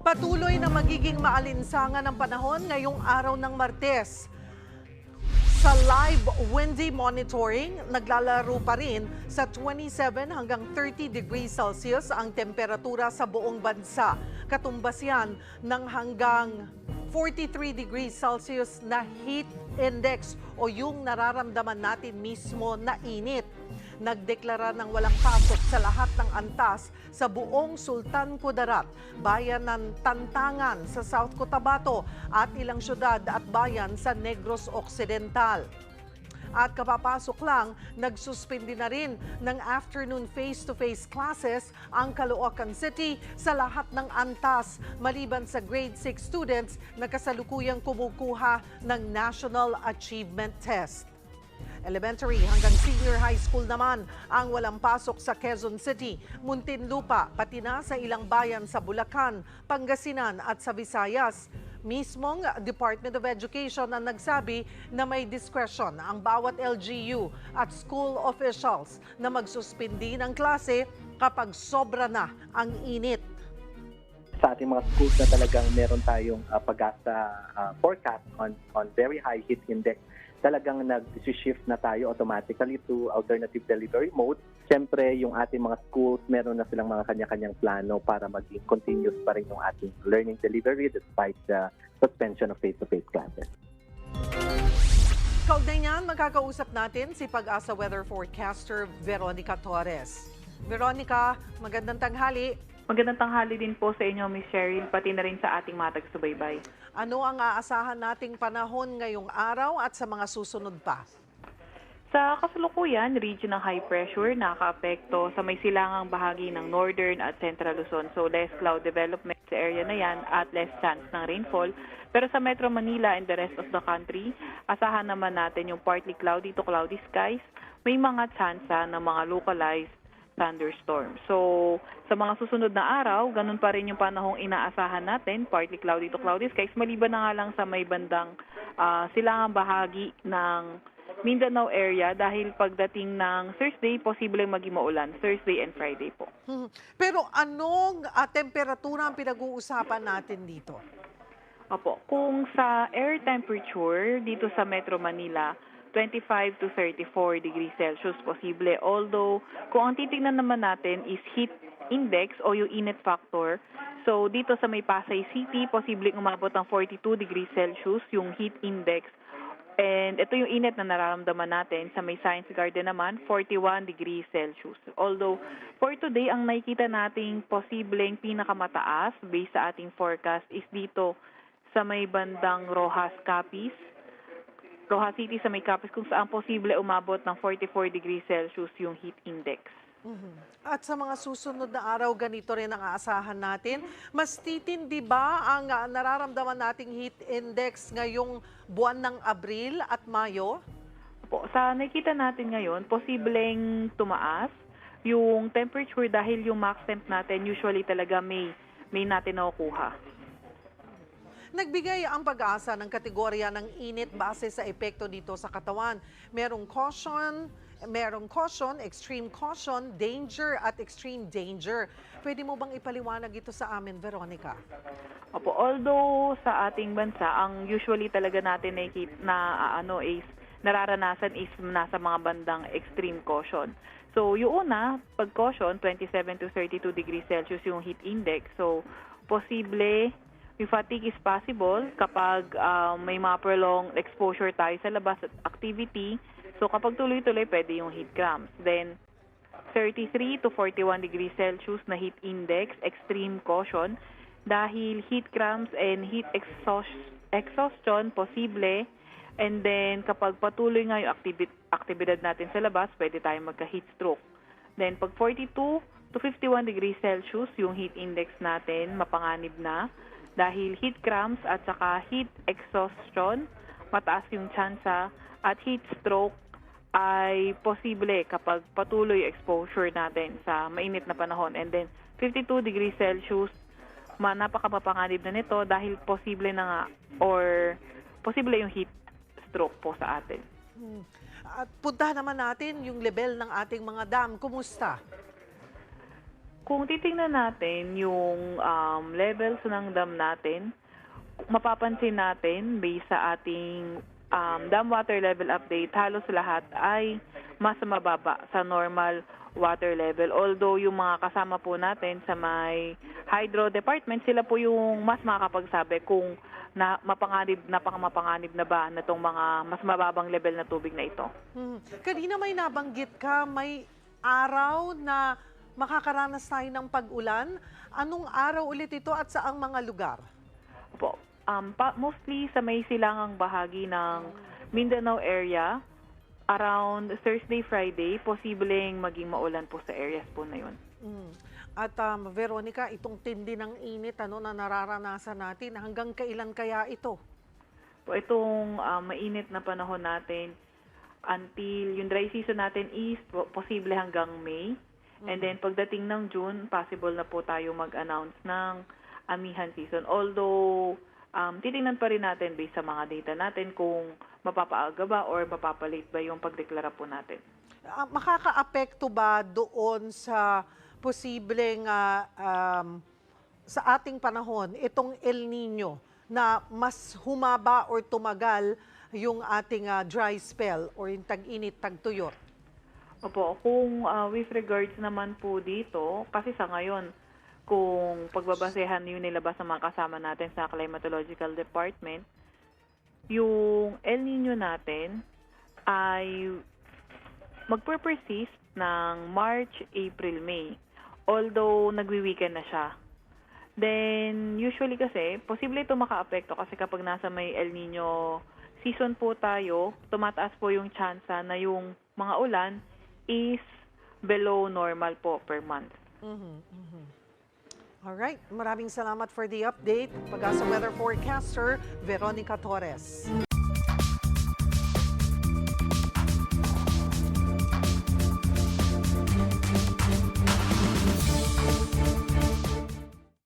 Patuloy na magiging maalinsangan ang panahon ngayong araw ng Martes. Sa live windy monitoring, naglalaro pa rin sa 27 hanggang 30 degrees Celsius ang temperatura sa buong bansa. Katumbas yan ng hanggang 43 degrees Celsius na heat index o yung nararamdaman natin mismo na init. Nagdeklara ng walang pasok sa lahat ng antas sa buong Sultan Kudarat, bayan ng Tantangan sa South Cotabato at ilang syudad at bayan sa Negros Occidental. At kapapasok lang, nagsuspindi na rin ng afternoon face-to-face classes ang Caloocan City sa lahat ng antas maliban sa grade 6 students na kasalukuyang kumukuha ng National Achievement Test. Elementary hanggang senior high school naman ang walang pasok sa Quezon City, Muntinlupa, pati na sa ilang bayan sa Bulacan, Pangasinan at sa Visayas. Mismong Department of Education ang nagsabi na may discretion ang bawat LGU at school officials na magsuspindi ng klase kapag sobra na ang init. Sa ating mga schools na talagang meron tayong pag-asa forecast on very high heat index, talagang nag-shift na tayo automatically to alternative delivery mode. Siyempre, yung ating mga schools, meron na silang mga kanya-kanyang plano para maging continuous pa rin yung ating learning delivery despite the suspension of face-to-face classes. Kaugnay niyan, magkakausap natin si Pag-asa weather forecaster Veronica Torres. Veronica, magandang tanghali. Magandang tanghali din po sa inyo, Ms. Cheryl, pati na rin sa ating mga taga-subaybay. Ano ang aasahan nating panahon ngayong araw at sa mga susunod pa? Sa kasalukuyan, region ng high pressure nakaka-apekto sa may silangang bahagi ng northern at central Luzon. So less cloud development sa area na yan at less chance ng rainfall. Pero sa Metro Manila and the rest of the country, asahan naman natin yung partly cloudy to cloudy skies. May mga tsansa ng mga localized thunderstorm. So, sa mga susunod na araw, ganun pa rin yung panahong inaasahan natin, partly cloudy to cloudy skies, maliban na nga lang sa may bandang silangang bahagi ng Mindanao area dahil pagdating ng Thursday, posible maging maulan, Thursday and Friday po. Pero anong temperatura ang pinag-uusapan natin dito? Opo, kung sa air temperature dito sa Metro Manila, 25 to 34 degrees Celsius posible. Although, kung ang titignan naman natin is heat index o yung init factor, so dito sa may Pasay City, posibleng umabot ng 42 degrees Celsius yung heat index. And ito yung init na nararamdaman natin. Sa may Science Garden naman, 41 degrees Celsius. Although, for today, ang nakikita nating posibleng pinakamataas based sa ating forecast is dito sa may bandang Rojas Capiz, Rojas City sa may Capiz, kung saan posible umabot ng 44 degrees Celsius yung heat index. At sa mga susunod na araw, ganito rin ang aasahan natin. Mas titindi ba ang nararamdaman nating heat index ngayong buwan ng Abril at Mayo? Po, sa nakita natin ngayon, posibleng tumaas yung temperature dahil yung max temp natin usually talaga may natin nakukuha. Nagbigay ang Pag-asa ng kategorya ng init base sa epekto dito sa katawan. Merong caution, extreme caution, danger at extreme danger. Pwede mo bang ipaliwanag ito sa amin, Veronica? Opo, although sa ating bansa, ang usually talaga natin nararanasan is nasa mga bandang extreme caution. So, yung una, pag caution, 27 to 32 degrees Celsius yung heat index. So, posible yung fatigue is possible kapag may mga prolonged exposure tayo sa labas at activity. So kapag tuloy-tuloy, pwede yung heat cramps. Then 33 to 41 degrees Celsius na heat index, extreme caution, dahil heat cramps and heat exhaustion posible. And then kapag patuloy nga yung aktibidad natin sa labas, pwede tayo magka-heat stroke. Then pag 42 to 51 degrees Celsius, yung heat index natin mapanganib na. Dahil heat cramps at saka heat exhaustion, mataas yung tsansa, at heat stroke ay posible kapag patuloy exposure natin sa mainit na panahon. And then 52 degrees Celsius, napakamapanganib na nito dahil posible na nga or posible yung heat stroke po sa atin. At puntahan naman natin yung level ng ating mga dam. Kumusta? kung titingnan natin yung levels ng dam natin, mapapansin natin based sa ating dam water level update, halos lahat ay mas mababa sa normal water level. Although yung mga kasama po natin sa may hydro department, sila po yung mas makakapagsabi kung mapanganib na ba na itong mga mas mababang level na tubig na ito. Kanina may nabanggit ka, may araw na makakaranas tayo ng pag-ulan. Anong araw ulit ito at saang mga lugar? Po, mostly sa may silangang bahagi ng Mindanao area, around Thursday, Friday, posibleng maging maulan po sa areas po na yun. At Veronica, itong tindi ng init na nararanasan natin, hanggang kailan kaya ito? Po, itong mainit na panahon natin, until yung dry season natin is posible hanggang May. And then pagdating ng June, possible na po tayo mag-announce ng amihan season. Although, titingnan pa rin natin based sa mga data natin kung mapapaaga ba or mapapalate ba yung pagdeklara po natin. Makakaapekto ba doon sa posibleng sa ating panahon itong El Nino na mas humaba or tumagal yung ating dry spell or yung tag-init, tag-tuyot? Opo, kung with regards naman po dito, kasi sa ngayon, kung pagbabasehan yung nilabas ng mga kasama natin sa Climatological Department, yung El Nino natin ay magpe-persist ng March, April, May. Although nagwi-weekend na siya. Then, usually kasi, posible ito maka-apekto kasi kapag nasa may El Nino season po tayo, tumataas po yung tsansa na yung mga ulan is below normal po per month. Alright, maraming salamat for the update. Pag-asa Weather Forecaster, Veronica Torres.